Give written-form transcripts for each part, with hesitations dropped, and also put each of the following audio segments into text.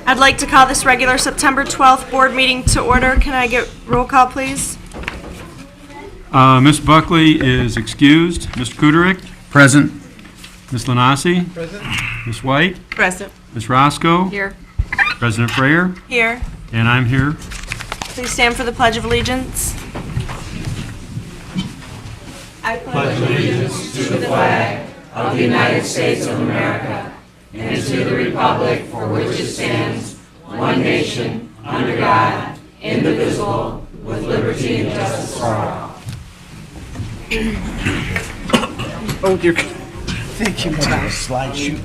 I'd like to call this regular September 12th board meeting to order. Can I get roll call, please? Ms. Buckley is excused. Mr. Kuderik? Present. Ms. Lanasi? Present. Ms. White? Present. Ms. Roscoe? Here. President Frayer? Here. And I'm here. Please stand for the Pledge of Allegiance. I pledge allegiance to the flag of the United States of America and to the republic for which it stands, one nation, under God, indivisible, with liberty and justice for all. Oh, dear. Thank you, Tom. Slide shoot.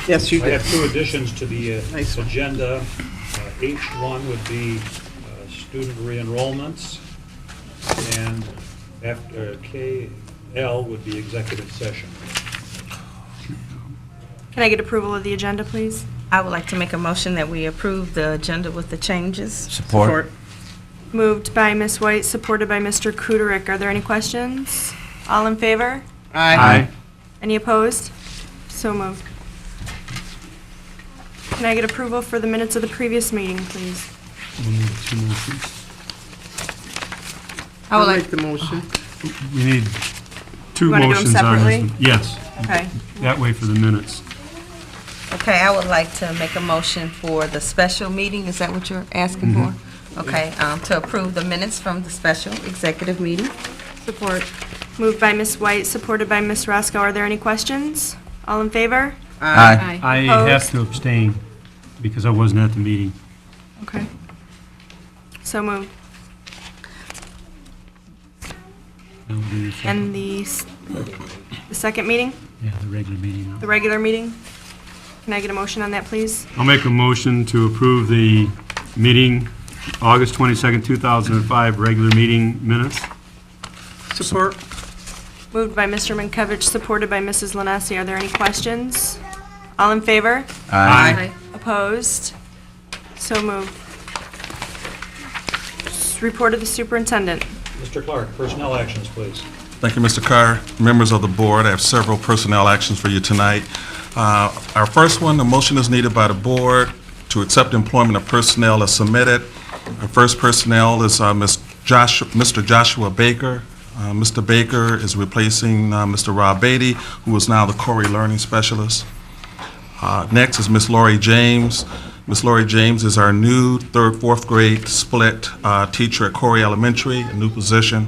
Yes, you I did. have two additions to the Nice one. agenda. H1 would be student re-enrollments, and after KL would be executive session. Can I get approval of the agenda, please? I would like to make a motion that we approve the agenda with the changes. Support. Moved by Ms. White, supported by Mr. Kuderik. Are there any questions? All in favor? Aye. Any opposed? So moved. Can I get approval for the minutes of the previous meeting, please? I would I'll like, make the motion. We need two You wanna do them motions on this. separately? Yes, Okay. that way for the minutes. okay, I would like to make a motion for the special meeting. Is that what you're asking for? Okay, to approve the minutes from the special executive meeting. Support. Moved by Ms. White, supported by Ms. Roscoe. Are there any questions? All in favor? Aye. I Opposed? have to abstain because I wasn't at the meeting. Okay. So moved. Now we'll do the second- And the second meeting, Yeah, the regular meeting now. the regular meeting? Can I get a motion on that, please? I'll make a motion to approve the meeting, August 22nd, 2005, regular meeting minutes. Support. Moved by Mr. Mankiewicz, supported by Mrs. Lanasi. Are there any questions? All in favor? Aye. Opposed? So moved. Report of the superintendent. Mr. Clark, personnel actions, please. Thank you, Mr. Carr. Members of the board, I have several personnel actions for you tonight. Our first one, the motion is needed by the board to accept employment of personnel as submitted. Our first personnel is Mr. Joshua Baker. Mr. Baker is replacing Mr. Rob Beatty, who is now the Corey Learning Specialist. Next is Ms. Lori James. Ms. Lori James is our new third, fourth grade split teacher at Corey Elementary, a new position.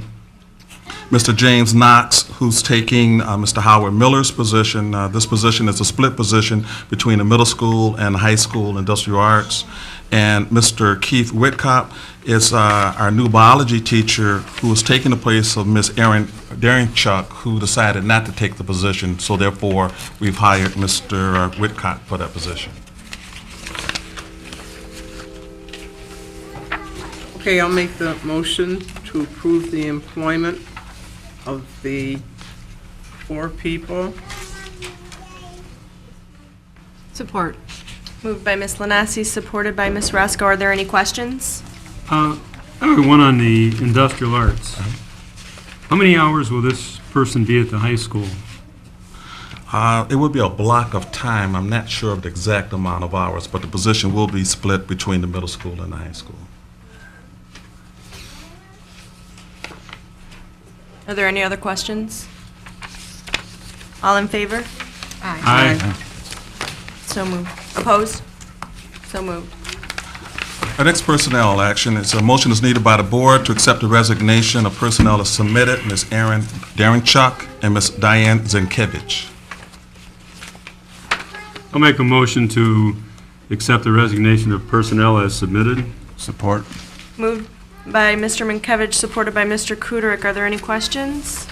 Mr. James Knox, who's taking Mr. Howard Miller's position. This position is a split position between the middle school and high school industrial arts. And Mr. Keith Whitcop is our new biology teacher who is taking the place of Ms. Erin Daringchuk, who decided not to take the position. So therefore, we've hired Mr. Whitcop for that position. Okay, I'll make the motion to approve the employment of the 4 people. Support. Moved by Ms. Lanasi, supported by Ms. Roscoe. Are there any questions? I have one on the industrial arts. How many hours will this person be at the high school? It would be a block of time. I'm not sure of the exact amount of hours, but the position will be split between the middle school and the high school. Are there any other questions? All in favor? Aye. So moved. Opposed? So moved. Our next personnel action is a motion is needed by the board to accept the resignation of personnel as submitted, Ms. Erin Daringchuk and Ms. Diane Zenkiewicz. I'll make a motion to accept the resignation of personnel as submitted. Support. Moved by Mr. Mankiewicz, supported by Mr. Kuderik. Are there any questions?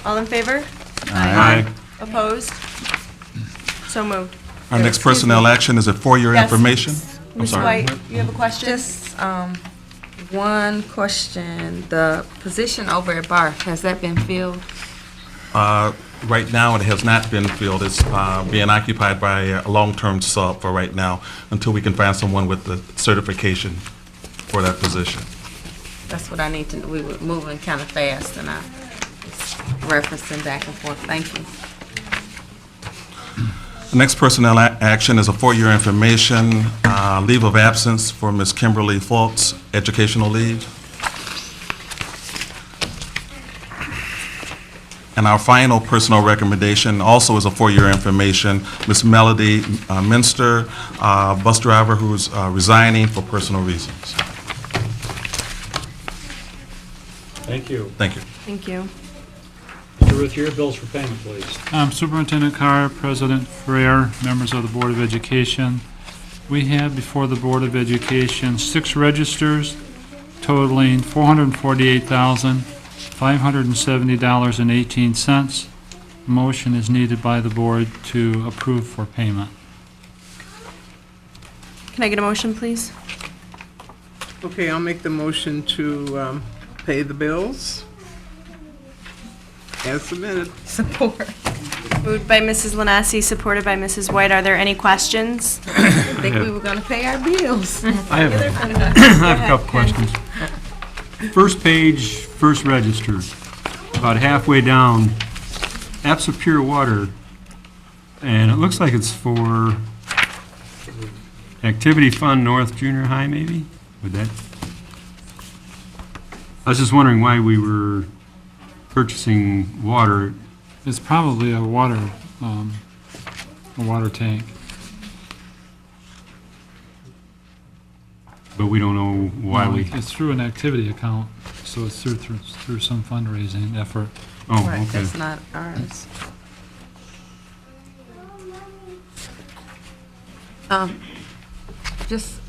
All in favor? Aye. Opposed? So moved. Our next personnel action is a for-your Yes. information. I'm Ms. sorry. White, you have a question? Just one question. The position over at Barth, has that been filled? Right now, it has not been filled. It's being occupied by a long-term sub for right now until we can find someone with the certification for that position. That's what I need to know. We were moving kind of fast, and I referencing back and forth. Thank you. The next personnel action is a for-your information, leave of absence for Ms. Kimberly Fultz, educational leave. And our final personnel recommendation also is a for-your information, Ms. Melody Minster, bus driver who is resigning for personal reasons. Thank you. Thank you. Thank you. Mr. Ruthier, bills for payment, please. Superintendent Carr, President Frere, members of the Board of Education. We have before the Board of Education 6 registers totaling $448,570.18. Motion is needed by the board to approve for payment. Can I get a motion, please? Okay, I'll make the motion to pay the bills as submitted. Support. Moved by Mrs. Lanasi, supported by Mrs. White. Are there any questions? I think we were going to pay our bills. I have a couple questions. First page, first register, about halfway down, apps of pure water, and it looks like it's for Activity Fund North Junior High, maybe? Would that? I was just wondering why we were purchasing water. It's probably a water tank. But we don't know why we. It's through an activity account, so it's through some fundraising effort. Oh, Right, okay. that's not ours. Just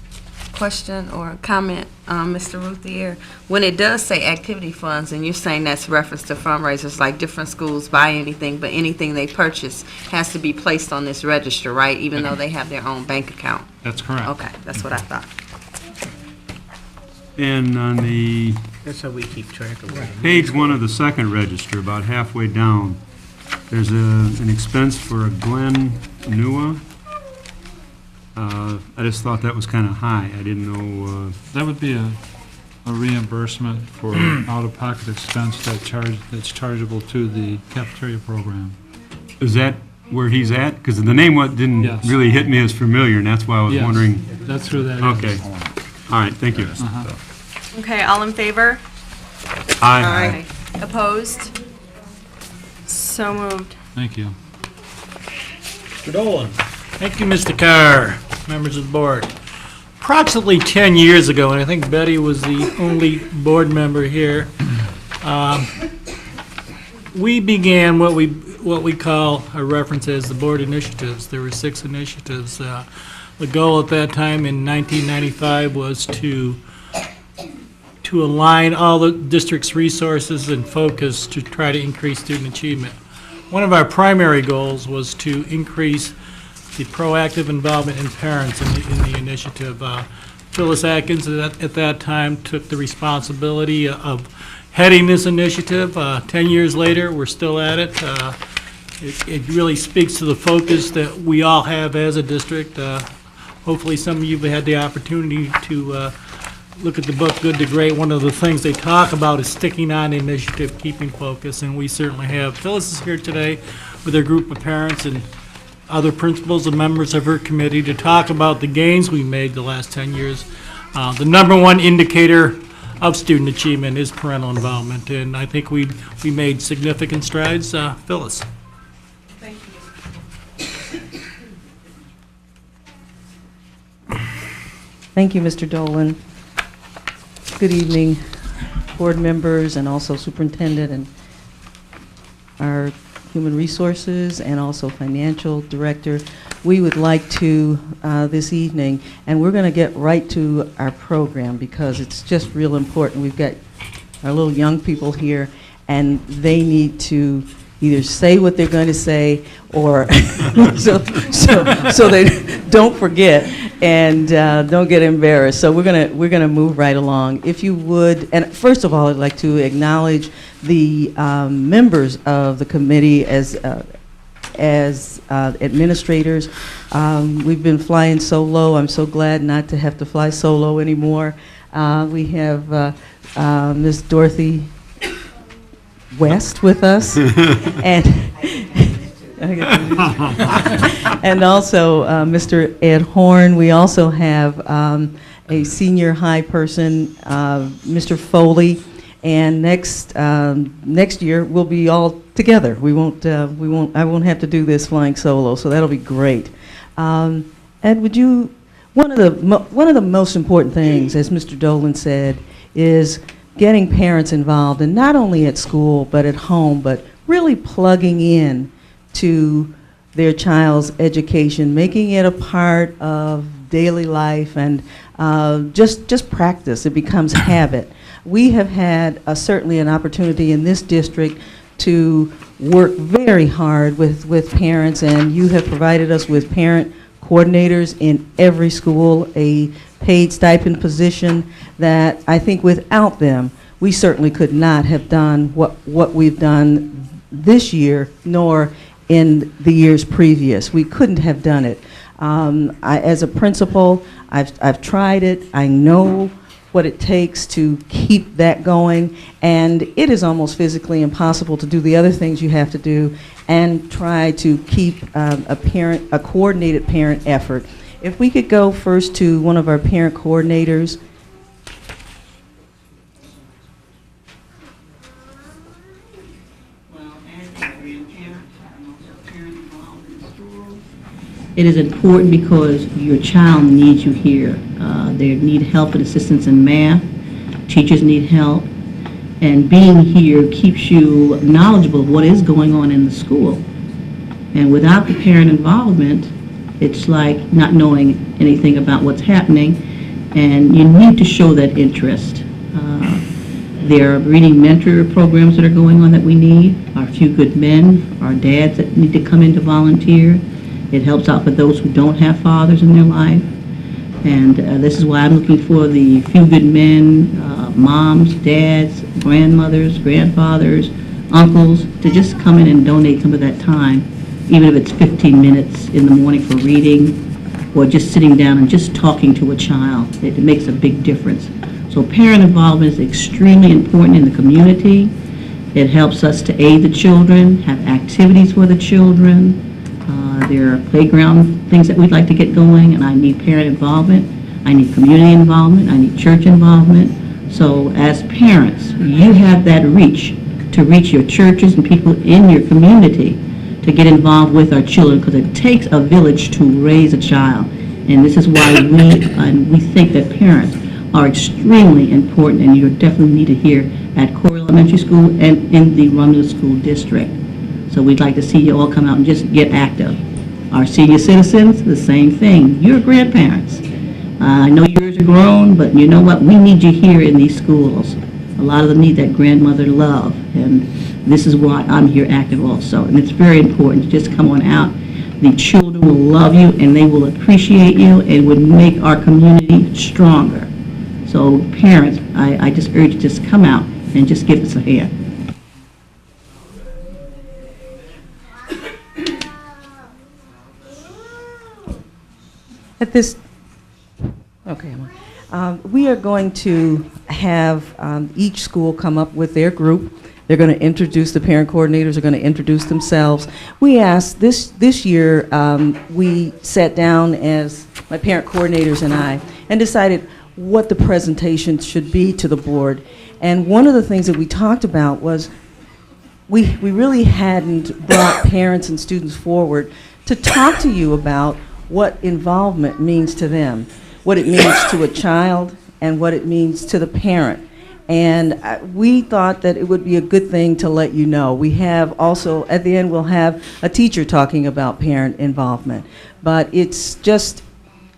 question or comment, Mr. Ruthier. When it does say activity funds, and you're saying that's reference to fundraisers, like different schools buy anything, but anything they purchase has to be placed on this register, right? Even though they have their own bank account? That's correct. Okay, that's what I thought. And on the That's how we keep track of it. page 1 of the second register, about halfway down, there's an expense for a Glen Nua. I just thought that was kind of high. I didn't know, That would be a reimbursement for out-of-pocket expense that's chargeable to the cafeteria program. is that where he's at? Because the name didn't Yes. really hit me as familiar, and that's why I was Yes, wondering. that's who that is. Okay. All right, thank you. Okay, all in favor? Aye. Opposed? So moved. Thank you. Mr. Dolan. Thank you, Mr. Carr, members of the board. Approximately 10 years ago, and I think Betty was the only board member here, we began what we call or reference as the board initiatives. There were 6 initiatives. The goal at that time in 1995 was to align all the district's resources and focus to try to increase student achievement. One of our primary goals was to increase the proactive involvement in parents in the initiative. Phyllis Atkins at that time took the responsibility of heading this initiative. 10 years later, we're still at it. It really speaks to the focus that we all have as a district. Hopefully some of you have had the opportunity to look at the book Good to Great. One of the things they talk about is sticking on the initiative, keeping focus, and we certainly have. Phyllis is here today with a group of parents and other principals and members of her committee to talk about the gains we made the last 10 years. The number one indicator of student achievement is parental involvement, and I think we made significant strides. Phyllis. Thank you, Mr. Dolan. Good evening, board members and also superintendent and our human resources and also financial director. We would like to this evening, and we're going to get right to our program because it's just real important. We've got our little young people here, and they need to either say what they're going to say or so they don't forget and don't get embarrassed. So we're gonna move right along. If you would, and first of all, I'd like to acknowledge the members of the committee as administrators. We've been flying solo. I'm so glad not to have to fly solo anymore. We have Ms. Dorothy West with us. And and also Mr. Ed Horn. We also have a senior high person, Mr. Foley. And next year we'll be all together. I won't have to do this flying solo, so that'll be great. Ed, would you? One of the most important things, as Mr. Dolan said, is getting parents involved, and not only at school but at home, but really plugging in to their child's education, making it a part of daily life, and just practice. It becomes habit. We have had certainly an opportunity in this district to work very hard with parents, and you have provided us with parent coordinators in every school, a paid stipend position that I think without them, we certainly could not have done what we've done this year, nor in the years previous. We couldn't have done it. As a principal, I've tried it. I know what it takes to keep that going, and it is almost physically impossible to do the other things you have to do and try to keep a coordinated parent effort. If we could go first to one of our parent coordinators. It is important because your child needs you here. They need help and assistance in math. Teachers need help. And being here keeps you knowledgeable of what is going on in the school. And without the parent involvement, it's like not knowing anything about what's happening. And you need to show that interest. There are reading mentor programs that are going on that we need. Our Few Good Men, our dads that need to come in to volunteer. It helps out for those who don't have fathers in their life. And this is why I'm looking for the Few Good Men, moms, dads, grandmothers, grandfathers, uncles, to just come in and donate some of that time, even if it's 15 minutes in the morning for reading, or just sitting down and just talking to a child. It makes a big difference. So parent involvement is extremely important in the community. It helps us to aid the children, have activities for the children. There are playground things that we'd like to get going, and I need parent involvement. I need community involvement. I need church involvement. So as parents, you have that reach to reach your churches and people in your community to get involved with our children, because it takes a village to raise a child. And this is why we think that parents are extremely important, and you're definitely needed here at Corey Elementary School and in the Romulus School District. So we'd like to see you all come out and just get active. Our senior citizens, the same thing. You're grandparents. I know yours are grown, but you know what? We need you here in these schools. A lot of them need that grandmother love, and this is why I'm here active also. And it's very important to just come on out. The children will love you, and they will appreciate you, and would make our community stronger. So parents, I just urge you to just come out and just give us a hand. At this, okay, we are going to have each school come up with their group. They're going to introduce, the parent coordinators are going to introduce themselves. We asked, this year, we sat down as my parent coordinators and I, and decided what the presentation should be to the board. And one of the things that we talked about was we really hadn't brought parents and students forward to talk to you about what involvement means to them, what it means to a child, and what it means to the parent. And we thought that it would be a good thing to let you know. We have also, at the end, we'll have a teacher talking about parent involvement. But it's just,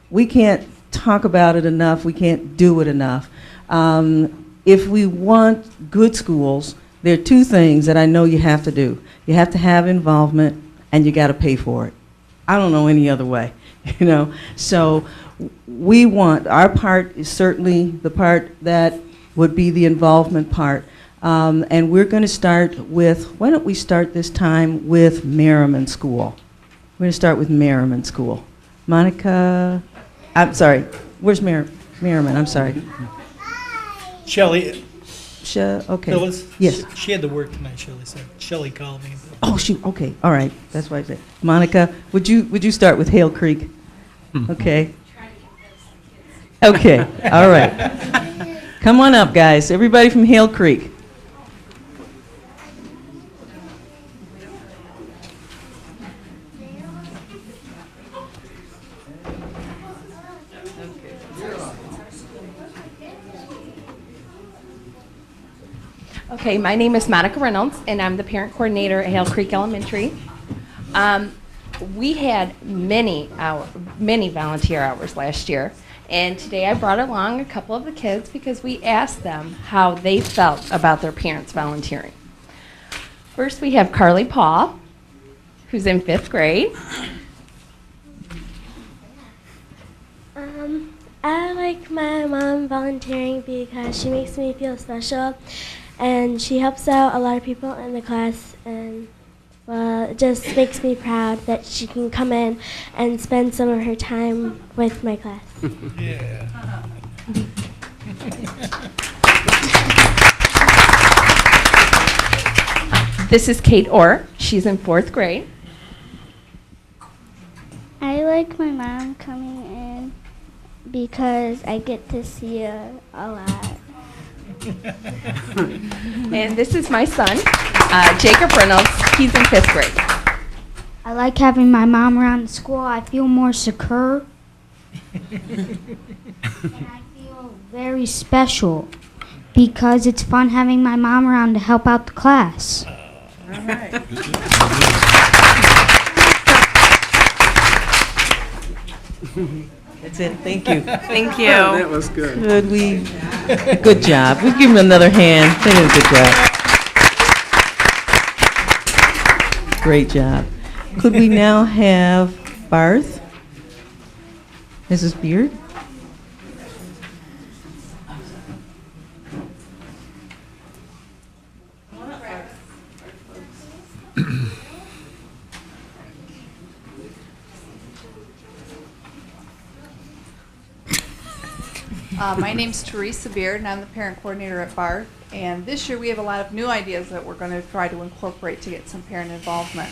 we can't talk about it enough, we can't do it enough. If we want good schools, there are two things that I know you have to do. You have to have involvement, and you got to pay for it. I don't know any other way, you know. So we want, our part is certainly the part that would be the involvement part. And we're going to start with, why don't we start this time with Merriman School? We're going to start with Merriman School. Monica, I'm sorry, where's Merriman? I'm sorry. Shelley, Okay. Phyllis? Yes. She had to work tonight, Shelley said. Shelley called me. Oh, shoot, okay, all right, that's why I said. Monica, would you start with Hale Creek? Okay. Okay, all right. Come on up, guys, everybody from Hale Creek. Okay, my name is Monica Reynolds, and I'm the parent coordinator at Hale Creek Elementary. We had many volunteer hours last year, and today I brought along a couple of the kids because we asked them how they felt about their parents volunteering. First, we have Carly Paul, who's in 5th grade. I like my mom volunteering because she makes me feel special, and she helps out a lot of people in the class, and it just makes me proud that she can come in and spend some of her time with my class. Yeah. This is Kate Orr. She's in 4th grade. I like my mom coming in because I get to see her a lot. And this is my son, Jacob Reynolds. He's in 5th grade. I like having my mom around the school. I feel more secure. And I feel very special because it's fun having my mom around to help out the class. All right. That's it, thank you. Thank you. That was good. Good job. We'll give them another hand. They did a good job. Great job. Could we now have Barth? Mrs. Beard? My name's Teresa Beard, and I'm the parent coordinator at Barth. And this year we have a lot of new ideas that we're going to try to incorporate to get some parent involvement.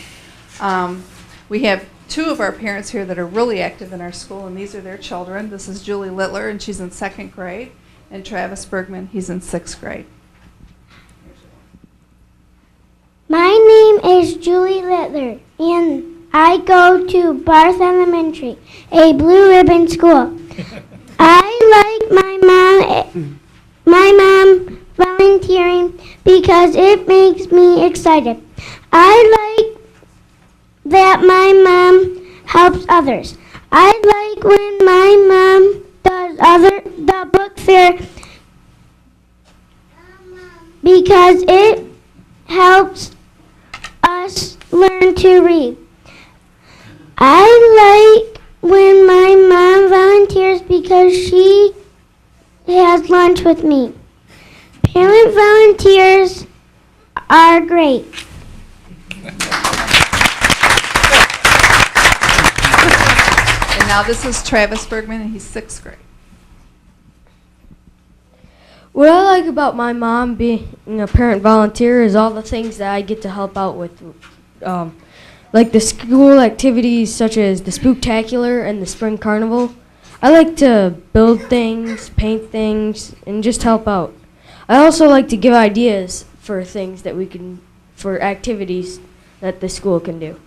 We have 2 of our parents here that are really active in our school, and these are their children. This is Julie Littler, and she's in 2nd grade, and Travis Bergman, he's in 6th grade. My name is Julie Littler, and I go to Barth Elementary, a blue ribbon school. I like my mom volunteering because it makes me excited. I like that my mom helps others. I like when my mom does the book fair because it helps us learn to read. I like when my mom volunteers because she has lunch with me. Parent volunteers are great. And now this is Travis Bergman, and he's 6th grade. What I like about my mom being a parent volunteer is all the things that I get to help out with. Like the school activities such as the Spooktacular and the Spring Carnival. I like to build things, paint things, and just help out. I also like to give ideas for things that for activities that the school can do.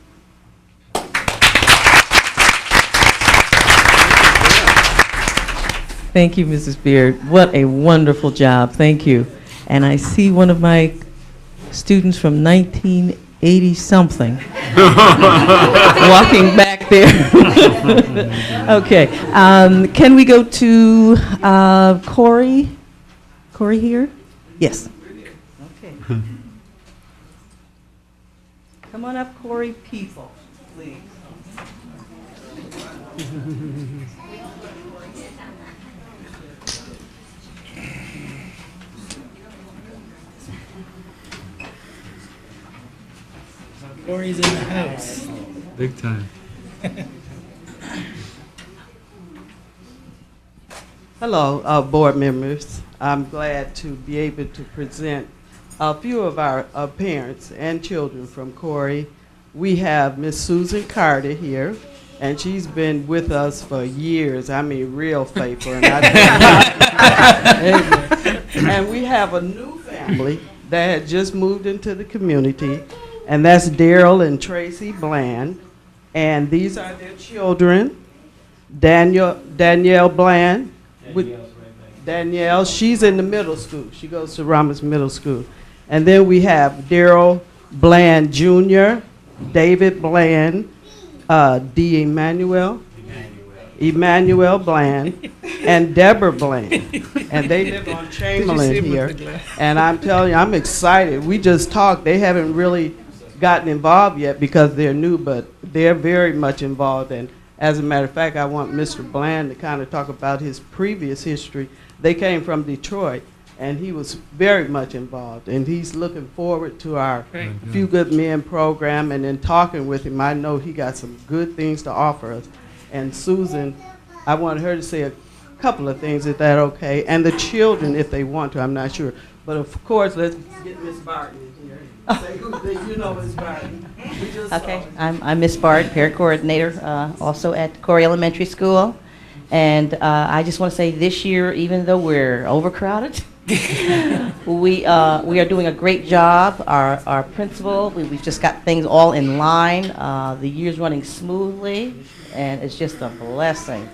Thank you, Mrs. Beard. What a wonderful job. Thank you. And I see one of my students from 1980-something walking back there. Okay. Can we go to Corey? Corey here? Yes. Okay. Come on up, Corey people, please. Corey's in the house. Big time. Hello, board members. I'm glad to be able to present a few of our parents and children from Corey. We have Miss Susan Carter here, and she's been with us for years. I mean, real faithful. And, and we have a new family that had just moved into the community, and that's Daryl and Tracy Bland. And these are their children. Danielle Bland. Danielle, she's in the middle school. She goes to Romulus Middle School. And then we have Daryl Bland Jr., David Bland, D. Emmanuel Bland, and Deborah Bland. And they live on Chamberlain here. And I'm telling you, I'm excited. We just talked. They haven't really gotten involved yet because they're new, but they're very much involved. And as a matter of fact, I want Mr. Bland to kind of talk about his previous history. They came from Detroit, and he was very much involved. And he's looking forward to our Few Good Men program. And in talking with him, I know he got some good things to offer us. And Susan, I want her to say a couple of things, if that's okay. And the children, if they want to, I'm not sure. But of course, let's get Miss Barton here. Say who you know Miss Barton. Okay, I'm Miss Barton, parent coordinator, also at Corey Elementary School. And I just want to say this year, even though we're overcrowded, we are doing a great job. Our principal, we've just got things all in line. The year's running smoothly, and it's just a blessing.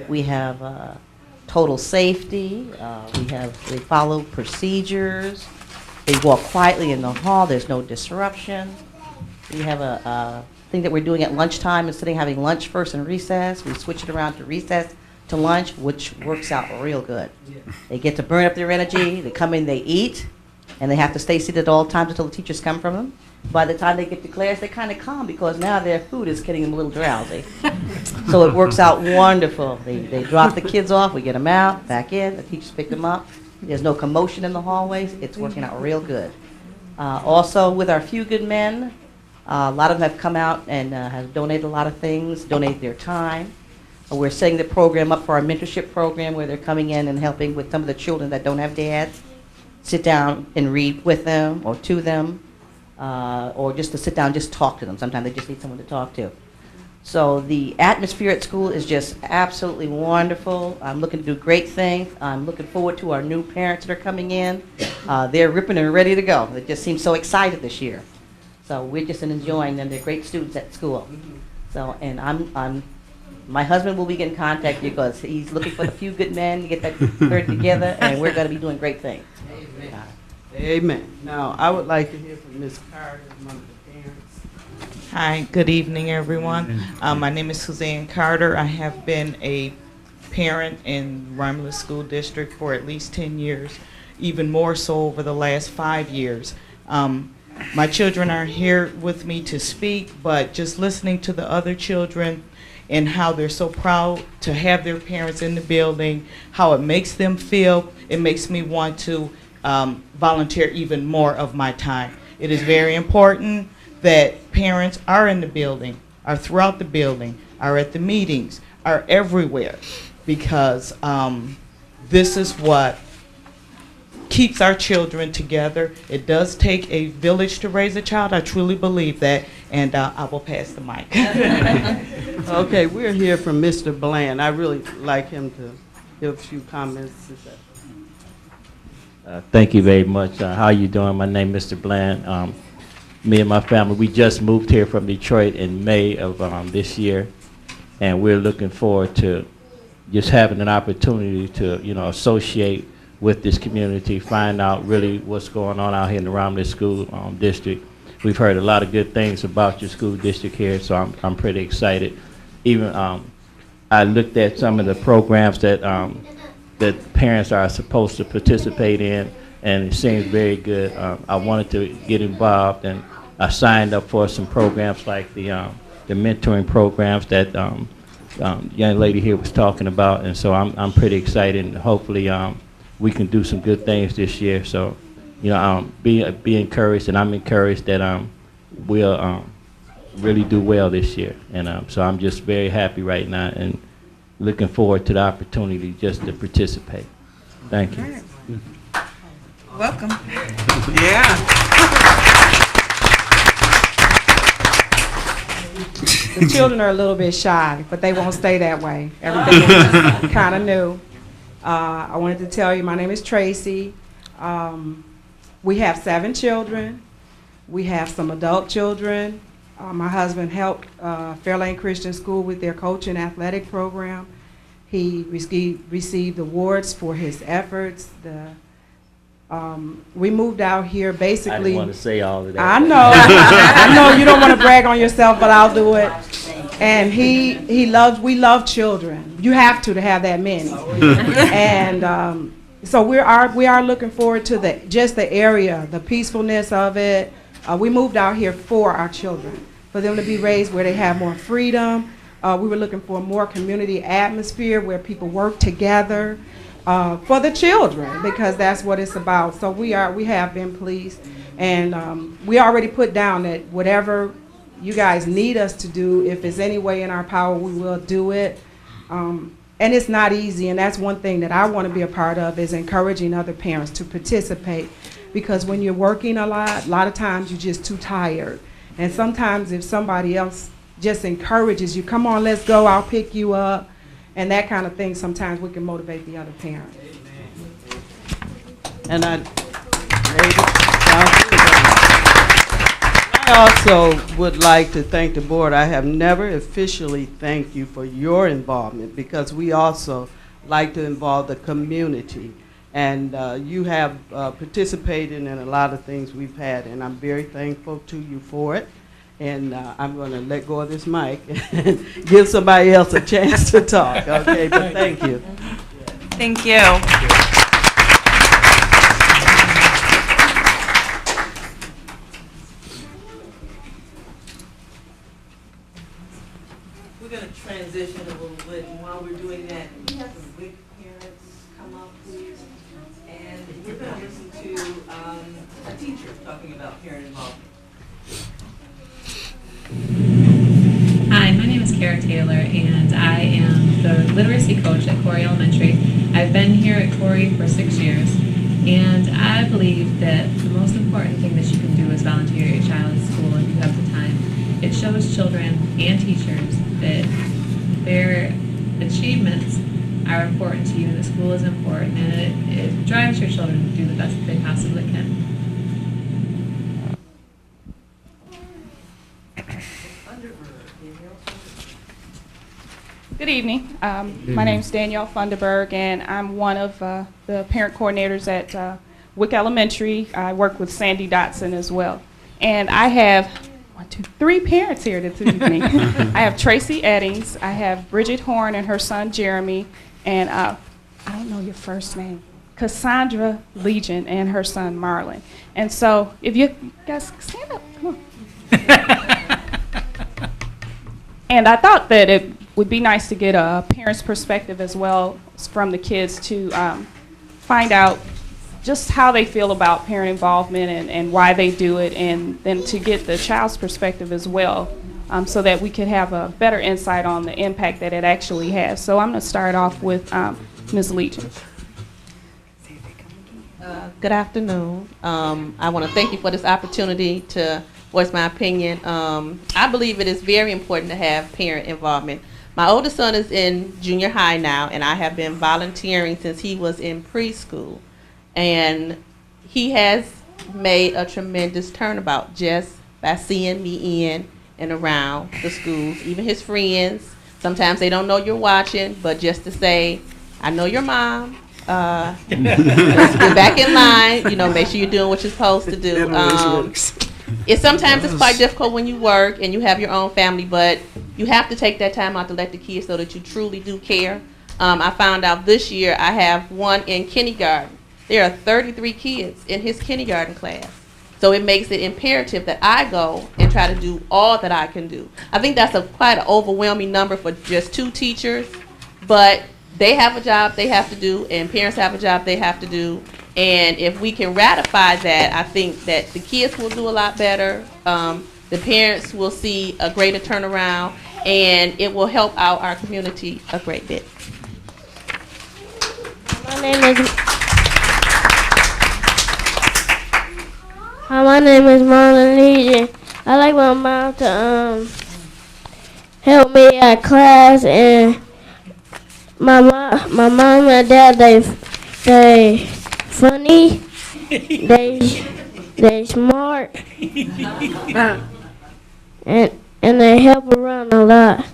We have total safety. They follow procedures. They walk quietly in the hall. There's no disruption. We have a thing that we're doing at lunchtime. Instead of having lunch first and recess, we switch it around to recess to lunch, which works out real good. They get to burn up their energy. They come in, they eat, and they have to stay seated at all times until the teachers come from them. By the time they get to class, they're kind of calm because now their food is getting them a little drowsy. So it works out wonderful. They drop the kids off, we get them out, back in, the teachers pick them up. There's no commotion in the hallways. It's working out real good. Also, with our Few Good Men, a lot of them have come out and have donated a lot of things, donated their time. We're setting the program up for our mentorship program where they're coming in and helping with some of the children that don't have dads. Sit down and read with them or to them, or just to sit down and just talk to them. Sometimes they just need someone to talk to. So the atmosphere at school is just absolutely wonderful. I'm looking to do great things. I'm looking forward to our new parents that are coming in. They're ripping and ready to go. They just seem so excited this year. So we're just enjoying them. They're great students at school. So, and my husband will be in contact because he's looking for the Few Good Men to get that third together, and we're going to be doing great things. Amen. Amen. Now, I would like to hear from Ms. Carter, one of the parents. Hi, good evening, everyone. My name is Suzanne Carter. I have been a parent in Romulus School District for at least 10 years, even more so over the last 5 years. My children are here with me to speak, but just listening to the other children and how they're so proud to have their parents in the building, how it makes them feel, it makes me want to volunteer even more of my time. It is very important that parents are in the building, are throughout the building, are at the meetings, are everywhere, because this is what keeps our children together. It does take a village to raise a child. I truly believe that, and I will pass the mic. Okay, we're here from Mr. Bland. I really like him to give a few comments. Thank you very much. How are you doing? My name is Mr. Bland. Me and my family, we just moved here from Detroit in May of this year, and we're looking forward to just having an opportunity to, associate with this community, find out really what's going on out here in the Romulus School District. We've heard a lot of good things about your school district here, so I'm pretty excited. Even I looked at some of the programs that that parents are supposed to participate in, and it seems very good. I wanted to get involved, and I signed up for some programs like the mentoring programs that young lady here was talking about, and so I'm pretty excited, and hopefully we can do some good things this year. So, be encouraged, and I'm encouraged that we'll really do well this year, and so I'm just very happy right now, and looking forward to the opportunity just to participate. Thank you. Welcome. Yeah. The children are a little bit shy, but they won't stay that way. Everything is kind of new. I wanted to tell you, my name is Tracy. We have 7 children. We have some adult children. My husband helped Fairlane Christian School with their coaching athletic program. He received awards for his efforts. We moved out here basically. I didn't want to say all of that. I know. I know you don't want to brag on yourself, but I'll do it. And we love children. You have to have that many. And so we are looking forward to the area, the peacefulness of it. We moved out here for our children, for them to be raised where they have more freedom. We were looking for a more community atmosphere where people work together for the children, because that's what it's about. So we have been pleased, and we already put down that whatever you guys need us to do, if it's any way in our power, we will do it. And it's not easy, and that's one thing that I want to be a part of, is encouraging other parents to participate, because when you're working a lot of times you're just too tired. And sometimes if somebody else just encourages you, come on, let's go, I'll pick you up, and that kind of thing, sometimes we can motivate the other parent. And I also would like to thank the board. I have never officially thanked you for your involvement, because we also like to involve the community. And you have participated in a lot of things we've had, and I'm very thankful to you for it. And I'm going to let go of this mic and give somebody else a chance to talk, okay? But thank you. Thank you. We're going to transition a little bit, and while we're doing that, we have some big parents come up, please. And we're going to listen to a teacher talking about parent involvement. Hi, my name is Kara Taylor, and I am the literacy coach at Corey Elementary. I've been here at Corey for 6 years, and I believe that the most important thing that you can do is volunteer your child at school if you have the time. It shows children and teachers that their achievements are important to you, and the school is important, and it drives your children to do the best that they possibly can. Good evening. My name is Danielle Funderburg, and I'm one of the parent coordinators at Wick Elementary. I work with Sandy Dotson as well. And I have 3 parents here this evening. I have Tracy Eddings, I have Bridget Horn and her son Jeremy, and I don't know your first name, Cassandra Legion and her son Marlon. And so if you guys stand up, come on. And I thought that it would be nice to get a parent's perspective as well from the kids to find out just how they feel about parent involvement and why they do it, and then to get the child's perspective as well, so that we could have a better insight on the impact that it actually has. So I'm going to start off with Ms. Legion. Good afternoon. I want to thank you for this opportunity to voice my opinion. I believe it is very important to have parent involvement. My oldest son is in junior high now, and I have been volunteering since he was in preschool. And he has made a tremendous turnabout just by seeing me in and around the schools, even his friends. Sometimes they don't know you're watching, but just to say, I know your mom. Let's get back in line, make sure you're doing what you're supposed to do. Sometimes it's quite difficult when you work and you have your own family, but you have to take that time out to let the kids know that you truly do care. I found out this year I have one in kindergarten. There are 33 kids in his kindergarten class. So it makes it imperative that I go and try to do all that I can do. I think that's quite an overwhelming number for just 2 teachers, but they have a job they have to do, and parents have a job they have to do. And if we can ratify that, I think that the kids will do a lot better. The parents will see a greater turnaround, and it will help out our community a great bit. My name is Hi, my name is Mona Legion. I like my mom to help me at class, and my mom and dad they funny, they smart, and they help around a lot.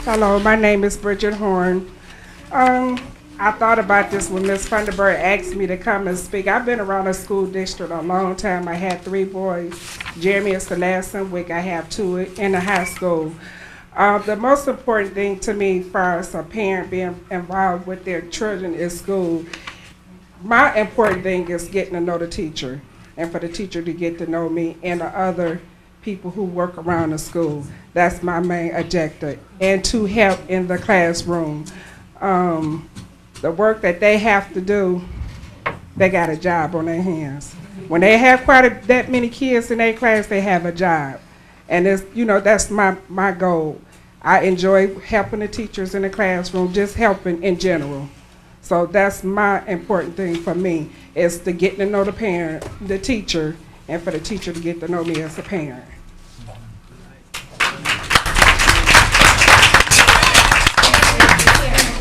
Hello, my name is Bridget Horn. I thought about this when Ms. Funderburg asked me to come and speak. I've been around the school district a long time. I had 3 boys. Jeremy is the last in Wick. I have 2 in the high school. The most important thing to me as far as a parent being involved with their children in school, my important thing is getting to know the teacher and for the teacher to get to know me and the other people who work around the school. That's my main objective. And to help in the classroom. The work that they have to do, they got a job on their hands. When they have that many kids in their class, they have a job. And it's, that's my goal. I enjoy helping the teachers in the classroom, just helping in general. So that's my important thing for me, is to get to know the parent, the teacher, and for the teacher to get to know me as a parent.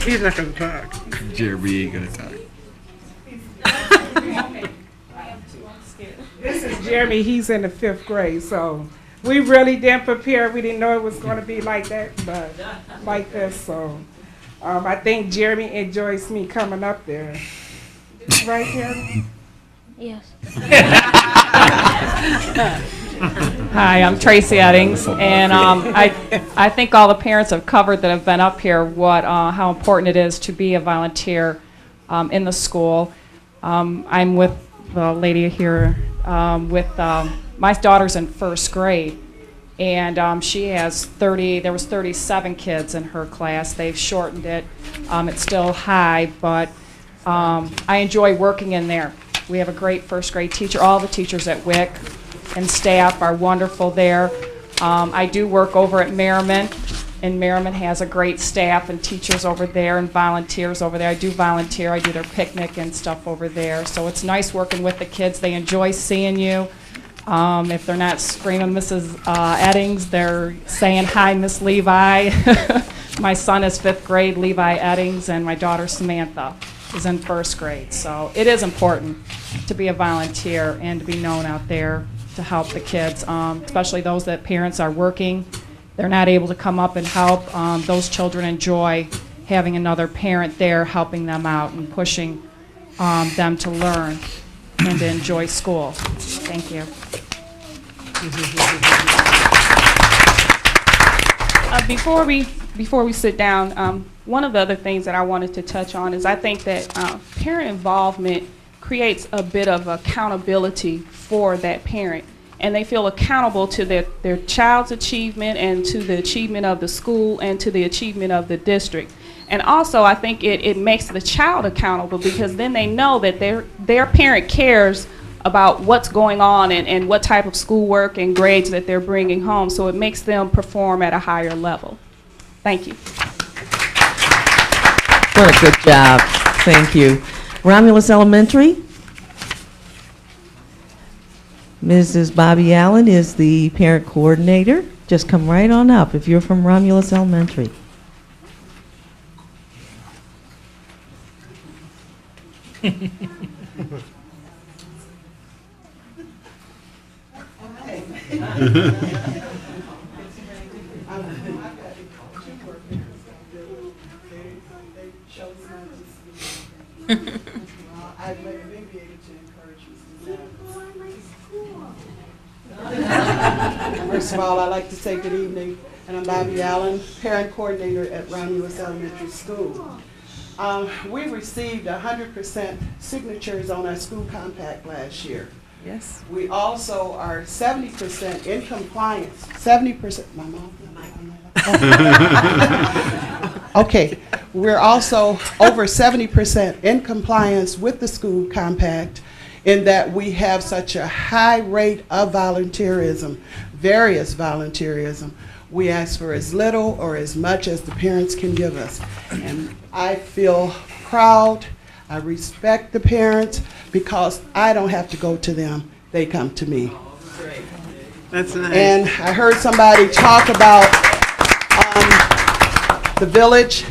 He's not going to talk. Jeremy ain't gonna talk. This is Jeremy. He's in the 5th grade, so we really didn't prepare. We didn't know it was going to be like that, but like this. So I think Jeremy enjoys me coming up there. Right, Jeremy? Yes. Hi, I'm Tracy Eddings, and I think all the parents have covered that have been up here how important it is to be a volunteer in the school. I'm with the lady here with my daughter's in 1st grade, and she has there was 37 kids in her class. They've shortened it. It's still high, but I enjoy working in there. We have a great 1st grade teacher. All the teachers at Wick and staff are wonderful there. I do work over at Merriman, and Merriman has a great staff and teachers over there and volunteers over there. I do volunteer. I do their picnic and stuff over there. So it's nice working with the kids. They enjoy seeing you. If they're not screaming Mrs. Eddings, they're saying, "Hi, Miss Levi." My son is 5th grade, Levi Eddings, and my daughter Samantha is in 1st grade. So it is important to be a volunteer and to be known out there to help the kids, especially those that parents are working. They're not able to come up and help. Those children enjoy having another parent there helping them out and pushing them to learn and to enjoy school. Thank you. Before we sit down, one of the other things that I wanted to touch on is I think that parent involvement creates a bit of accountability for that parent, and they feel accountable to their child's achievement and to the achievement of the school and to the achievement of the district. And also, I think it makes the child accountable, because then they know that their parent cares about what's going on and what type of schoolwork and grades that they're bringing home, so it makes them perform at a higher level. Thank you. What a good job. Thank you. Romulus Elementary. Mrs. Bobby Allen is the parent coordinator. Just come right on up if you're from Romulus Elementary. First of all, I'd like to say good evening, and I'm Bobby Allen, parent coordinator at Romulus Elementary School. We received 100% signatures on our school compact last year. Yes. We also are 70% in compliance. 70%. My mom. Okay. We're also over 70% in compliance with the school compact, in that we have such a high rate of volunteerism, various volunteerism. We ask for as little or as much as the parents can give us. And I feel proud, I respect the parents because I don't have to go to them, they come to me. That's nice. And I heard somebody talk about the village.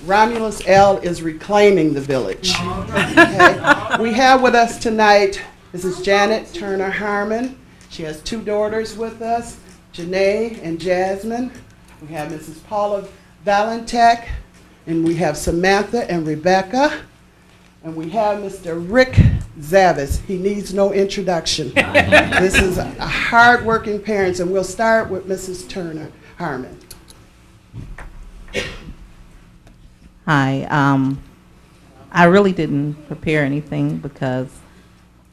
Romulus L is reclaiming the village. Okay? We have with us tonight Mrs. Janet Turner Harmon. She has 2 daughters with us, Janae and Jasmine. We have Mrs. Paula Valentek, and we have Samantha and Rebecca. And we have Mr. Rick Zavis. He needs no introduction. This is a hard-working parents, and we'll start with Mrs. Turner Harmon. Hi. I really didn't prepare anything because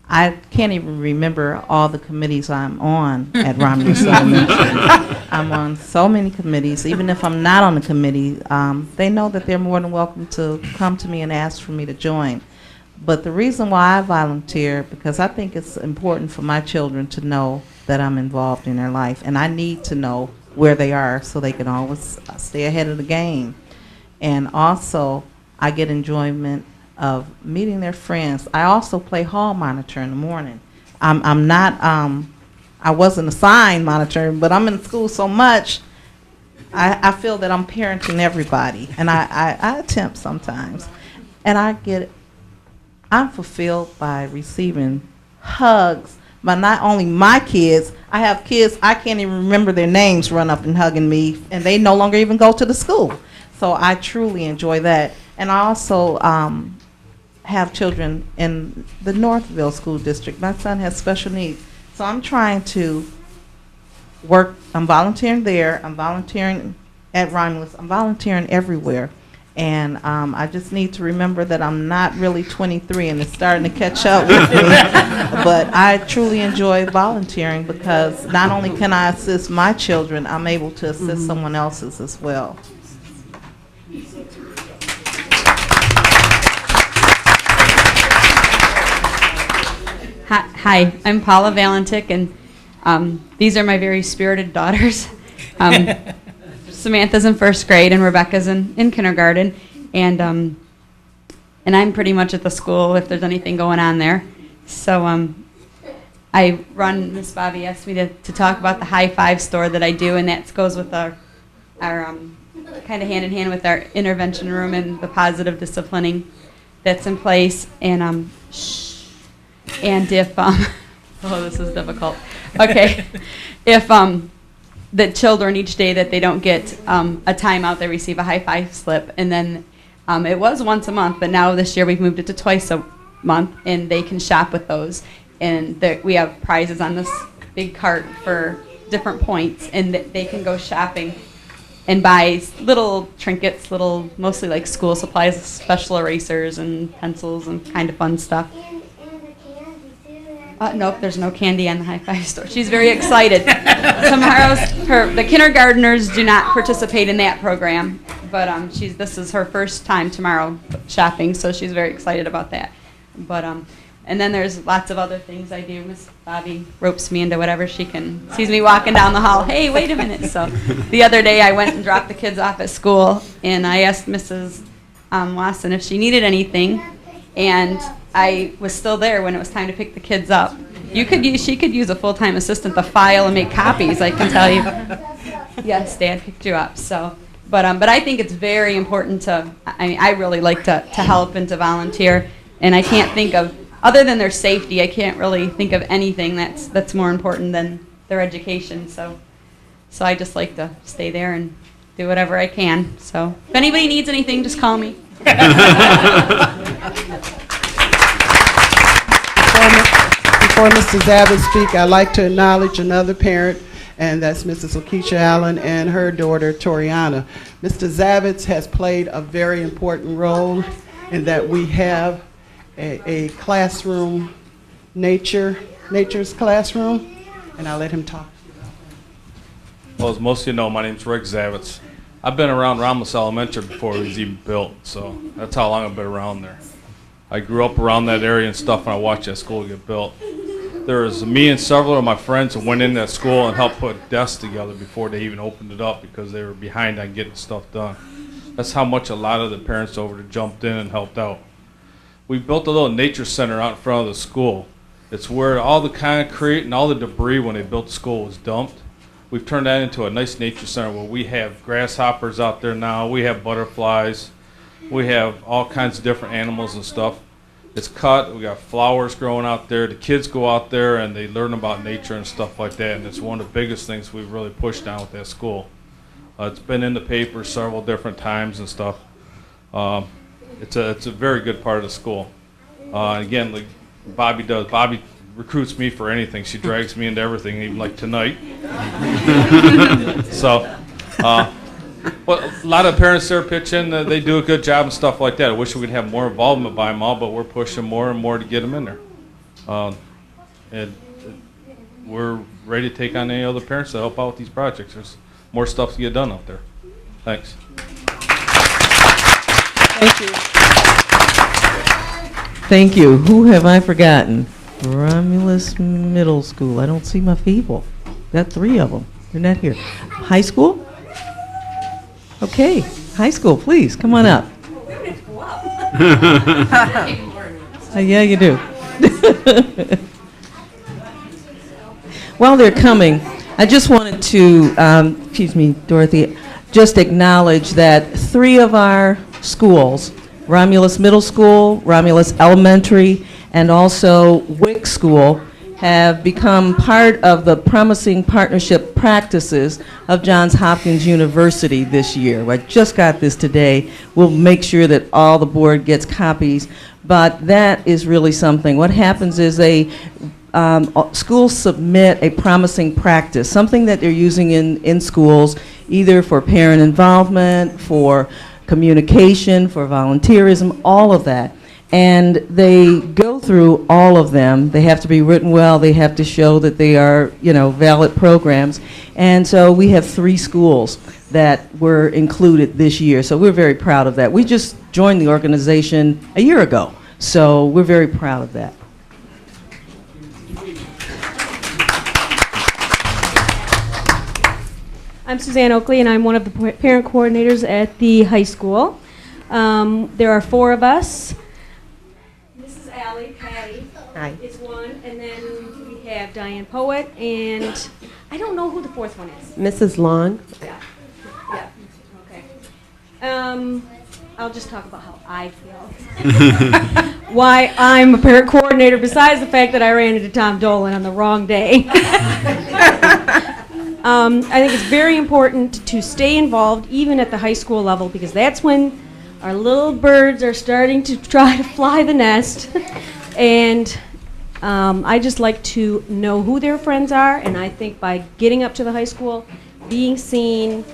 I can't even remember all the committees I'm on at Romulus Elementary. I'm on so many committees. Even if I'm not on the committee, they know that they're more than welcome to come to me and ask for me to join. But the reason why I volunteer, because I think it's important for my children to know that I'm involved in their life, and I need to know where they are so they can always stay ahead of the game. And also, I get enjoyment of meeting their friends. I also play hall monitor in the morning. I'm not, I wasn't assigned monitor, but I'm in school so much, I feel that I'm parenting everybody, and I attempt sometimes. And I'm fulfilled by receiving hugs by not only my kids, I have kids, I can't even remember their names, run up and hugging me, and they no longer even go to the school. So I truly enjoy that. And I also have children in the Northville School District. My son has special needs. So I'm trying to work, I'm volunteering there, I'm volunteering at Romulus, I'm volunteering everywhere. And I just need to remember that I'm not really 23 and it's starting to catch up with me. But I truly enjoy volunteering because not only can I assist my children, I'm able to assist someone else's as well. Hi, I'm Paula Valentik, and these are my very spirited daughters. Samantha's in 1st grade, and Rebecca's in kindergarten, and I'm pretty much at the school if there's anything going on there. So I run, Miss Bobby asked me to talk about the High Five store that I do, and that goes with our kind of hand in hand with our intervention room and the positive disciplining that's in place. And and if oh, this is difficult. Okay, if the children each day that they don't get a timeout, they receive a high five slip, and then it was once a month, but now this year we've moved it to twice a month, and they can shop with those. And we have prizes on this big cart for different points, and they can go shopping and buy little trinkets, mostly like school supplies, special erasers and pencils and kind of fun stuff. Nope, there's no candy on the High Five store. She's very excited. The kindergartners do not participate in that program, but this is her first time tomorrow shopping, so she's very excited about that. But and then there's lots of other things I do. Miss Bobby ropes me into whatever she can. Sees me walking down the hall. Hey, wait a minute. So the other day I went and dropped the kids off at school, and I asked Mrs. Lawson if she needed anything, and I was still there when it was time to pick the kids up. She could use a full-time assistant to file and make copies, I can tell you. Yes, Dad picked you up. So, but I think it's very important I really like to help and to volunteer, and I can't think of, other than their safety, I can't really think of anything that's more important than their education. So I just like to stay there and do whatever I can. So if anybody needs anything, just call me. Before Mr. Zavis speak, I'd like to acknowledge another parent, and that's Mrs. Lakeisha Allen and her daughter, Toriana. Mr. Zavitz has played a very important role in that we have a classroom, nature's classroom, and I'll let him talk. Well, as most of you know, my name's Rick Zavitz. I've been around Romulus Elementary before it was even built, so that's how long I've been around there. I grew up around that area and stuff, and I watched that school get built. There was me and several of my friends that went in that school and helped put desks together before they even opened it up because they were behind on getting stuff done. That's how much a lot of the parents over there jumped in and helped out. We built a little nature center out in front of the school. It's where all the concrete and all the debris when they built the school was dumped. We've turned that into a nice nature center where we have grasshoppers out there now, we have butterflies, we have all kinds of different animals and stuff. It's cut, we got flowers growing out there. The kids go out there and they learn about nature and stuff like that, and it's one of the biggest things we've really pushed down with that school. It's been in the paper several different times and stuff. It's a very good part of the school. Again, like Bobby recruits me for anything. She drags me into everything, even like tonight. So, but a lot of parents there pitch in. They do a good job and stuff like that. I wish we could have more involvement by them all, but we're pushing more and more to get them in there. And we're ready to take on any other parents to help out with these projects. There's more stuff to get done out there. Thanks. Thank you. Thank you. Who have I forgotten? Romulus Middle School. I don't see my people. Got 3 of them. They're not here. High school? Okay. High school, please. Come on up. Yeah, you do. While they're coming, I just wanted to, excuse me, Dorothy, just acknowledge that 3 of our schools, Romulus Middle School, Romulus Elementary, and also Wick School, have become part of the promising partnership practices of Johns Hopkins University this year. I just got this today. We'll make sure that all the board gets copies, but that is really something. What happens is schools submit a promising practice, something that they're using in schools, either for parent involvement, for communication, for volunteerism, all of that. And they go through all of them. They have to be written well. They have to show that they are, valid programs. And so we have 3 schools that were included this year. So we're very proud of that. We just joined the organization a year ago. So we're very proud of that. I'm Suzanne Oakley, and I'm one of the parent coordinators at the high school. There are 4 of us. Mrs. Allie, Patty is one, and then we have Diane Poet, and I don't know who the 4th one is. Mrs. Long. Yeah, okay. I'll just talk about how I feel. Why I'm a parent coordinator, besides the fact that I ran into Tom Dolan on the wrong day. I think it's very important to stay involved even at the high school level, because that's when our little birds are starting to try to fly the nest. And I just like to know who their friends are, and I think by getting up to the high school, being seen,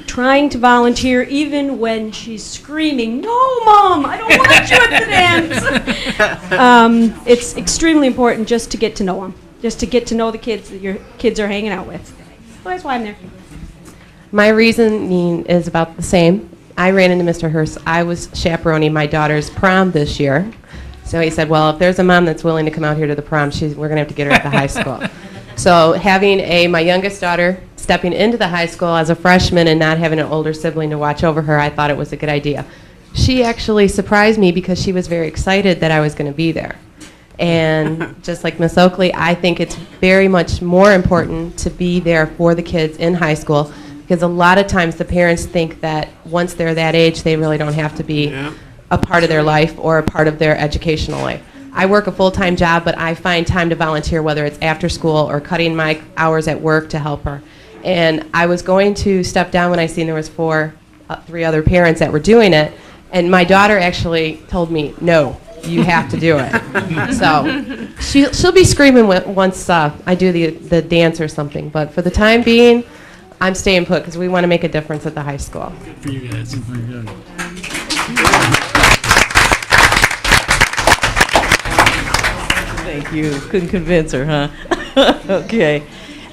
trying to volunteer even when she's screaming, "No, Mom, I don't want you at the dance." It's extremely important just to get to know them, just to get to know the kids that your kids are hanging out with. So that's why I'm there. My reasoning is about the same. I ran into Mr. Hurst. I was chaperoning my daughter's prom this year. So he said, well, if there's a mom that's willing to come out here to the prom, we're going to have to get her at the high school. So having my youngest daughter stepping into the high school as a freshman and not having an older sibling to watch over her, I thought it was a good idea. She actually surprised me because she was very excited that I was going to be there. And just like Miss Oakley, I think it's very much more important to be there for the kids in high school, because a lot of times the parents think that once they're that age, they really don't have to be a part of their life or a part of their educational life. I work a full-time job, but I find time to volunteer, whether it's after school or cutting my hours at work to help her. And I was going to step down when I seen there was 3 other parents that were doing it, and my daughter actually told me, no, you have to do it. So she'll be screaming once I do the dance or something. But for the time being, I'm staying put because we want to make a difference at the high school. Good for you guys. Very good. Thank you. Couldn't convince her, huh? Okay.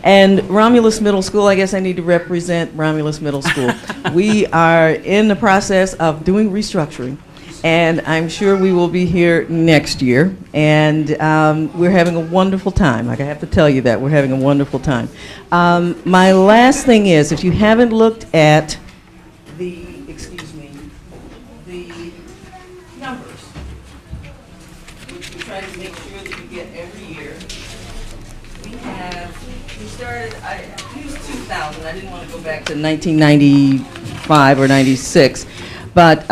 And Romulus Middle School, I guess I need to represent Romulus Middle School. We are in the process of doing restructuring. And I'm sure we will be here next year. And we're having a wonderful time. Like, I have to tell you that. We're having a wonderful time. My last thing is, if you haven't looked at the, excuse me, the numbers, which we try to make sure that you get every year, we started, I used 2000. I didn't want to go back to 1995 or 96. But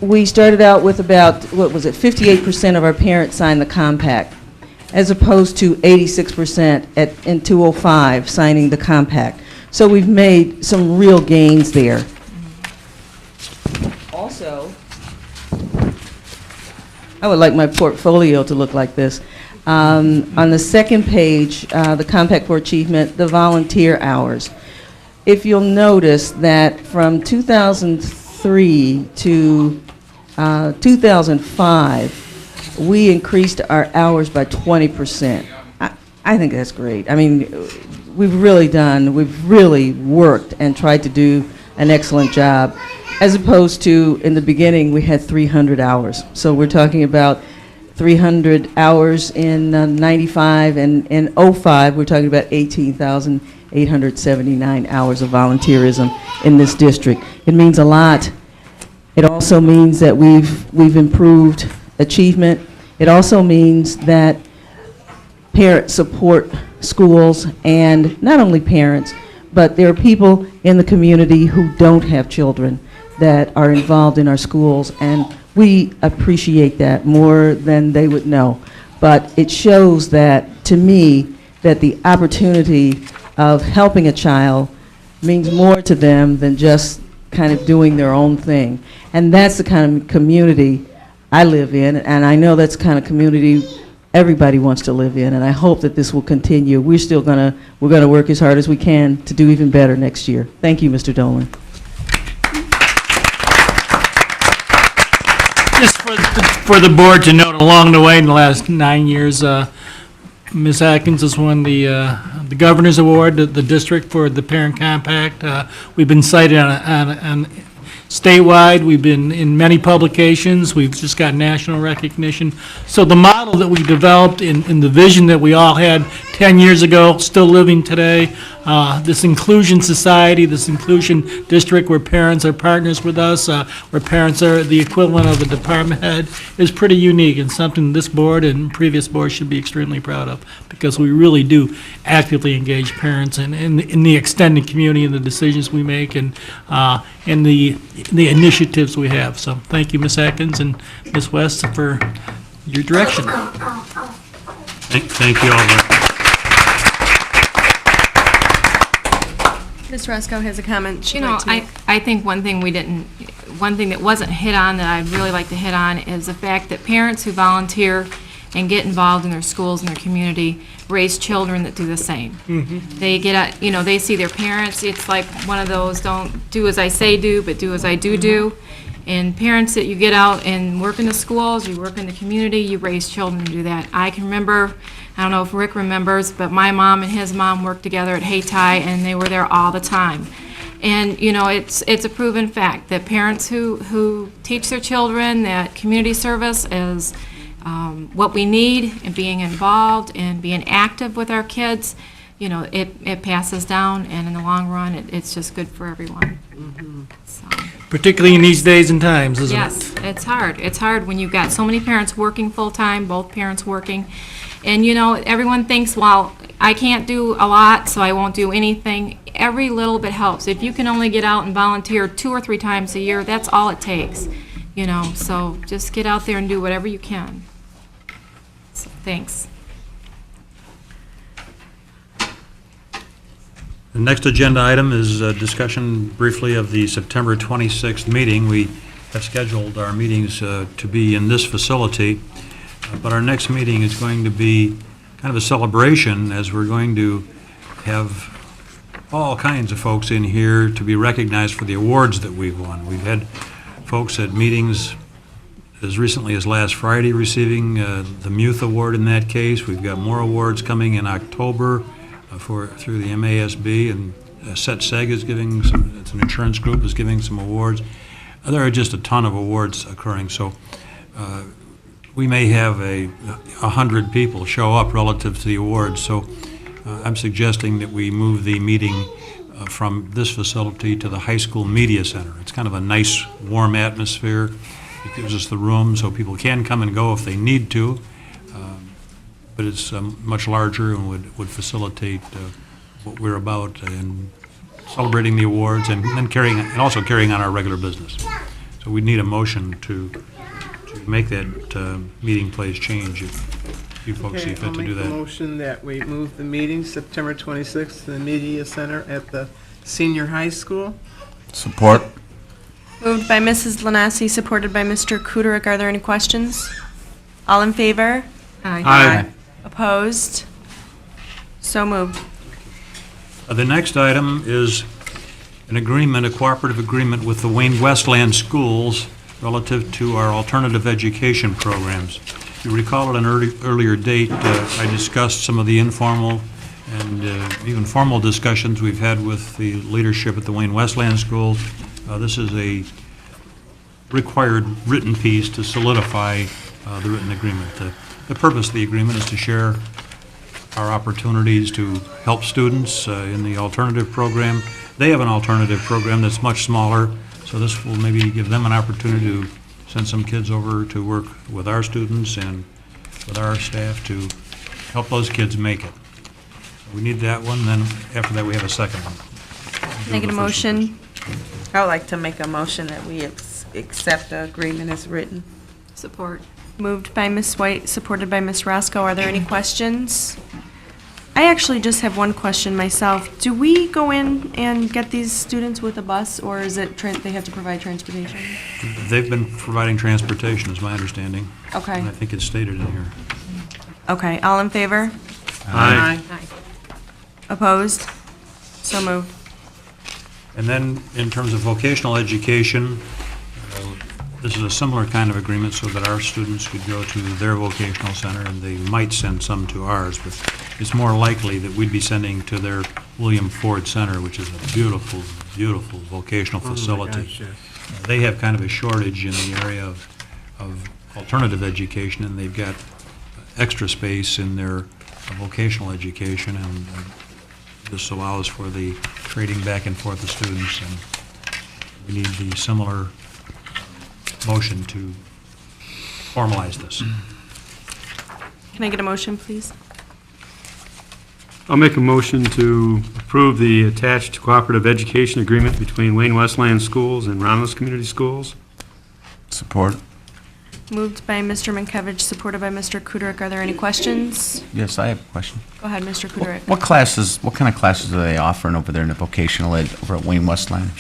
we started out with about, 58% of our parents signed the compact, as opposed to 86% in 2005 signing the compact. So we've made some real gains there. Also, I would like my portfolio to look like this. On the second page, the Compact for Achievement, the volunteer hours. If you'll notice that from 2003 to 2005, we increased our hours by 20%. I think that's great. I mean, we've really worked and tried to do an excellent job, as opposed to, in the beginning, we had 300 hours. So we're talking about 300 hours in 95, and in 05, we're talking about 18,879 hours of volunteerism in this district. It means a lot. It also means that we've improved achievement. It also means that parents support schools, and not only parents, but there are people in the community who don't have children that are involved in our schools, and we appreciate that more than they would know. But it shows that, to me, that the opportunity of helping a child means more to them than just kind of doing their own thing. And that's the kind of community I live in, and I know that's the kind of community everybody wants to live in, and I hope that this will continue. We're gonna work as hard as we can to do even better next year. Thank you, Mr. Dolan. Just for the board to note, along the way in the last 9 years, Ms. Atkins has won the Governor's Award, the district for the Parent Compact. We've been cited on statewide. We've been in many publications. We've just got national recognition. So the model that we developed in the vision that we all had 10 years ago, still living today, this inclusion society, this inclusion district where parents are partners with us, where parents are the equivalent of a department head, is pretty unique and something this board and previous boards should be extremely proud of, because we really do actively engage parents in the extended community and the decisions we make and in the initiatives we have. So thank you, Ms. Atkins and Ms. West, for your direction. Thank you all. Ms. Rusko has a comment. You know, I think one thing that wasn't hit on that I'd really like to hit on is the fact that parents who volunteer and get involved in their schools and their community raise children that do the same. They get, they see their parents. It's like one of those, don't do as I say do, but do as I do. And parents that you get out and work in the schools, you work in the community, you raise children to do that. I can remember, I don't know if Rick remembers, but my mom and his mom worked together at Hayti, and they were there all the time. And, it's a proven fact that parents who teach their children that community service is what we need, and being involved and being active with our kids, it passes down, and in the long run, it's just good for everyone. So. Particularly in these days and times, isn't it? Yes, it's hard. It's hard when you've got so many parents working full-time, both parents working. And, everyone thinks, well, I can't do a lot, so I won't do anything. Every little bit helps. If you can only get out and volunteer 2 or 3 times a year, that's all it takes. So just get out there and do whatever you can. So, thanks. The next agenda item is a discussion briefly of the September 26th meeting. We have scheduled our meetings to be in this facility, but our next meeting is going to be kind of a celebration, as we're going to have all kinds of folks in here to be recognized for the awards that we've won. We've had folks at meetings as recently as last Friday receiving the Muth Award in that case. We've got more awards coming in October through the MASB, and SET-SEG is giving some, it's an insurance group, is giving some awards. there are just a ton of awards occurring, so we may have 100 people show up relative to the awards, so I'm suggesting that we move the meeting from this facility to the high school media center. It's kind of a nice, warm atmosphere. It gives us the room so people can come and go if they need to, but it's much larger and would facilitate what we're about in celebrating the awards and then also carrying on our regular business. So we need a motion to make that meeting place change if you folks see fit to do I'll make a that. motion that we move the meeting September 26th to the Media Center at the senior high school. Support. Moved by Mrs. Lanassi, supported by Mr. Kuderick. Are there any questions? All in favor? Aye. Opposed? So moved. The next item is an agreement, a cooperative agreement with the Wayne Westland Schools relative to our alternative education programs. You recall at an earlier date, I discussed some of the informal and even formal discussions we've had with the leadership at the Wayne Westland Schools. This is a required written piece to solidify the written agreement. The purpose of the agreement is to share our opportunities to help students in the alternative program. They have an alternative program that's much smaller, so this will maybe give them an opportunity to send some kids over to work with our students and with our staff to help those kids make it. We need that one, then after that we have a second one. Make it a motion. I would like to make a motion that we accept the agreement as written. Support. Moved by Ms. White, supported by Ms. Roscoe. Are there any questions? I actually just have one question myself. Do we go in and get these students with a bus, or is it they have to provide transportation? They've been providing transportation, is my understanding. Okay. And I think it's stated in here. Okay, all in favor? Aye. Opposed? So moved. And then, in terms of vocational education, this is a similar kind of agreement so that our students could go to their vocational center, and they might send some to ours, but it's more likely that we'd be sending to their William Ford Center, which is a beautiful, beautiful vocational facility. Gosh, yes. They have kind of a shortage in the area of alternative education, and they've got extra space in their vocational education, and this allows for the trading back and forth of students, and we need the similar motion to formalize this. Can I get a motion, please? I'll make a motion to approve the attached cooperative education agreement between Wayne Westland Schools and Romulus Community Schools. Support. Moved by Mr. Mankiewicz, supported by Mr. Kuderick. Are there any questions? Yes, I have a question. Go ahead, Mr. Kuderick. What kind of classes are they offering over there in the vocational ed over at Wayne Westland?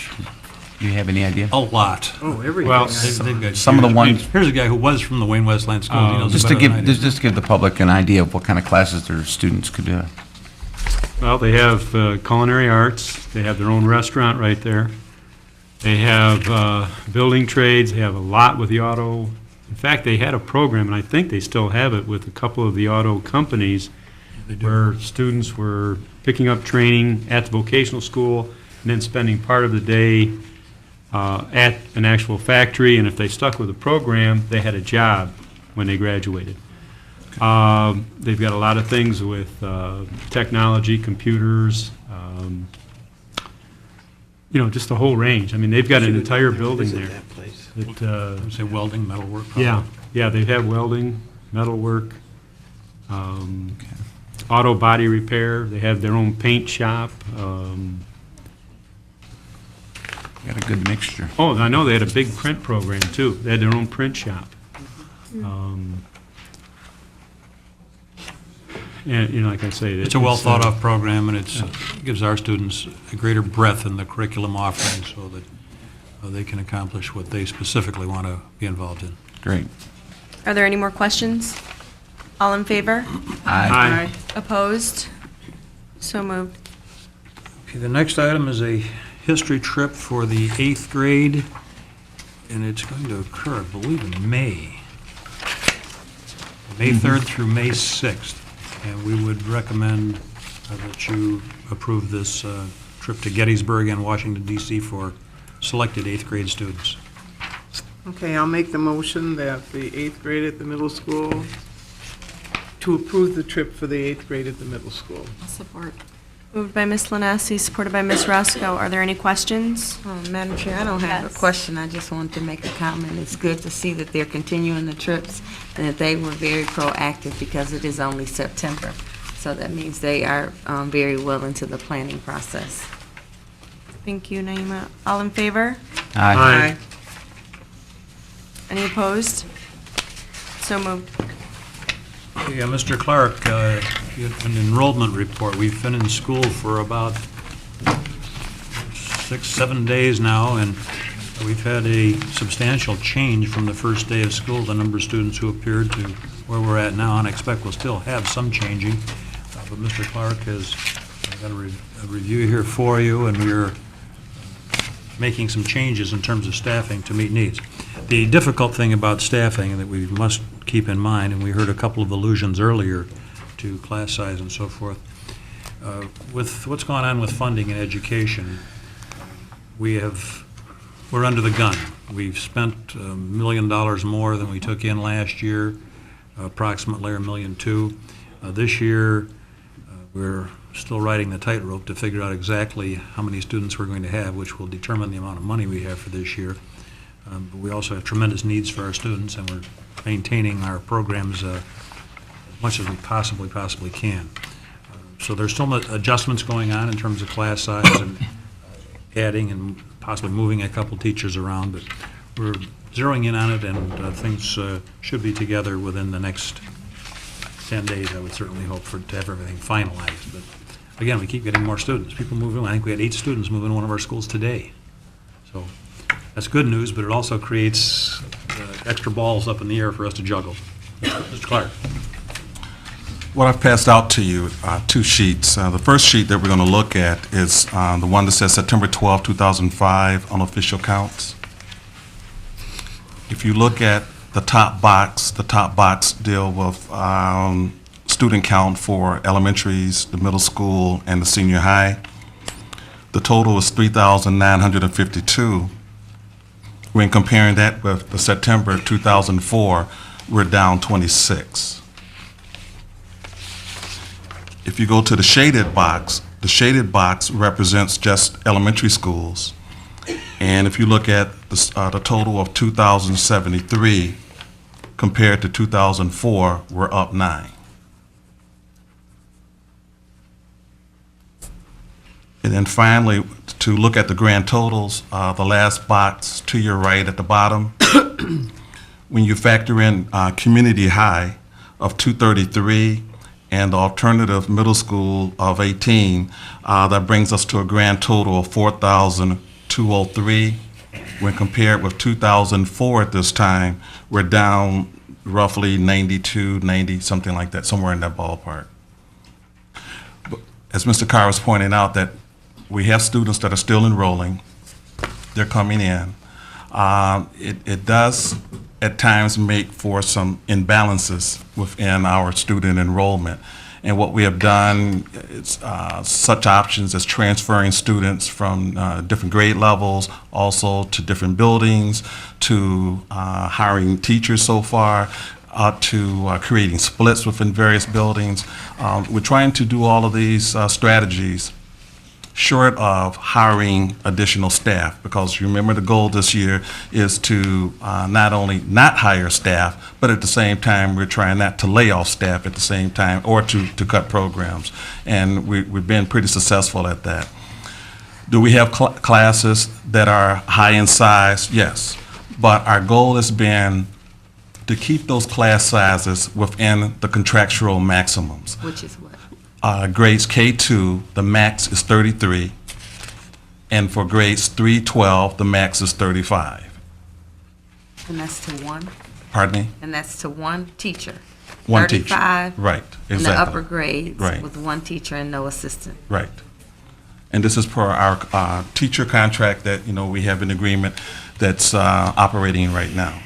Do you have any idea? A lot. Oh, everything. Well, they've got some of the ones. Here's a guy who was from the Wayne Westland School. He knows Just it to better than I give do. just to give the public an idea of what kind of classes their students could do. Well, they have culinary arts. They have their own restaurant right there. They have building trades. They have a lot with the auto. In fact, they had a program, and I think they still have it, with a couple of the auto companies where students were picking up training at the vocational school and then spending part of the day at an actual factory, and if they stuck with the program, they had a job when they graduated. They've got a lot of things with technology, computers, just a whole range. I mean, they've got an entire building there. Say welding, metal work? Probably. Yeah, they have welding, metal work, auto body repair. They have their own paint shop. Got a good mixture. Oh, I know they had a big print program too. They had their own print shop. And like I say, It's a well-thought-of program, and it gives our students a greater breadth in the curriculum offering so that they can accomplish what they specifically want to be involved in. Great. Are there any more questions? All in favor? Aye. Opposed? So moved. Okay, the next item is a history trip for the 8th grade, and it's going to occur, I believe, in May. May 3rd through May 6th. And we would recommend that you approve this trip to Gettysburg and Washington, D.C. for selected 8th grade students. Okay, I'll make the motion that the 8th grade at the middle school, to approve the trip for the 8th grade at the middle school. I'll support. Moved by Ms. Lanesi, supported by Ms. Roscoe. Are there any questions? Madam Chair, I don't have Yes. a question. I just wanted to make a comment. It's good to see that they're continuing the trips and that they were very proactive because it is only September. So that means they are very well into the planning process. Thank you, Naima. All in favor? Aye. Any opposed? So moved. Yeah, Mr. Clark, an enrollment report. We've been in school for about 6, 7 days now, and we've had a substantial change from the first day of school, the number of students who appeared to where we're at now, and I expect we'll still have some changing. But Mr. Clark has got a review here for you, and we're making some changes in terms of staffing to meet needs. The difficult thing about staffing that we must keep in mind, and we heard a couple of allusions earlier to class size and so forth, with what's going on with funding in education, we're under the gun. We've spent $1 million more than we took in last year, approximately $1.2 million. This year, we're still riding the tightrope to figure out exactly how many students we're going to have, which will determine the amount of money we have for this year. But we also have tremendous needs for our students, and we're maintaining our programs as much as we possibly can. So there's still adjustments going on in terms of class size and adding and possibly moving a couple teachers around, but we're zeroing in on it, and things should be together within the next 10 days. I would certainly hope to have everything finalized. But again, we keep getting more students. People moving. I think we had 8 students move in one of our schools today. So that's good news, but it also creates extra balls up in the air for us to juggle. Mr. Clark. What I've passed out to you, 2 sheets. The first sheet that we're going to look at is the one that says September 12, 2005 unofficial counts. If you look at the top box deal with student count for elementaries, the middle school, and the senior high. The total is 3,952. When comparing that with the September 2004, we're down 26. If you go to the shaded box represents just elementary schools. And if you look at the total of 2,073 compared to 2004, we're up 9. And then finally, to look at the grand totals, the last box to your right at the bottom, when you factor in community high of 233 and the alternative middle school of 18, that brings us to a grand total of 4,203. When compared with 2004 at this time, we're down roughly 92, 90, something like that, somewhere in that ballpark. But as Mr. Carr was pointing out, that we have students that are still enrolling. They're coming in. It does at times make for some imbalances within our student enrollment. And what we have done is such options as transferring students from different grade levels, also to different buildings, to hiring teachers so far, to creating splits within various buildings. We're trying to do all of these strategies short of hiring additional staff, because you remember the goal this year is to not only not hire staff, but at the same time we're trying not to lay off staff at the same time, or to cut programs. And we've been pretty successful at that. Do we have classes that are high in size? Yes. But our goal has been to keep those class sizes within the contractual maximums. Which is what? Grades K2, the max is 33, and for grades 3-12, the max is 35. And that's to one? Pardon me? And that's to one teacher? One teacher. 35? Right, exactly. In the upper grades? Right. With one teacher and no assistant? Right. And this is per our teacher contract that, we have an agreement that's operating right now.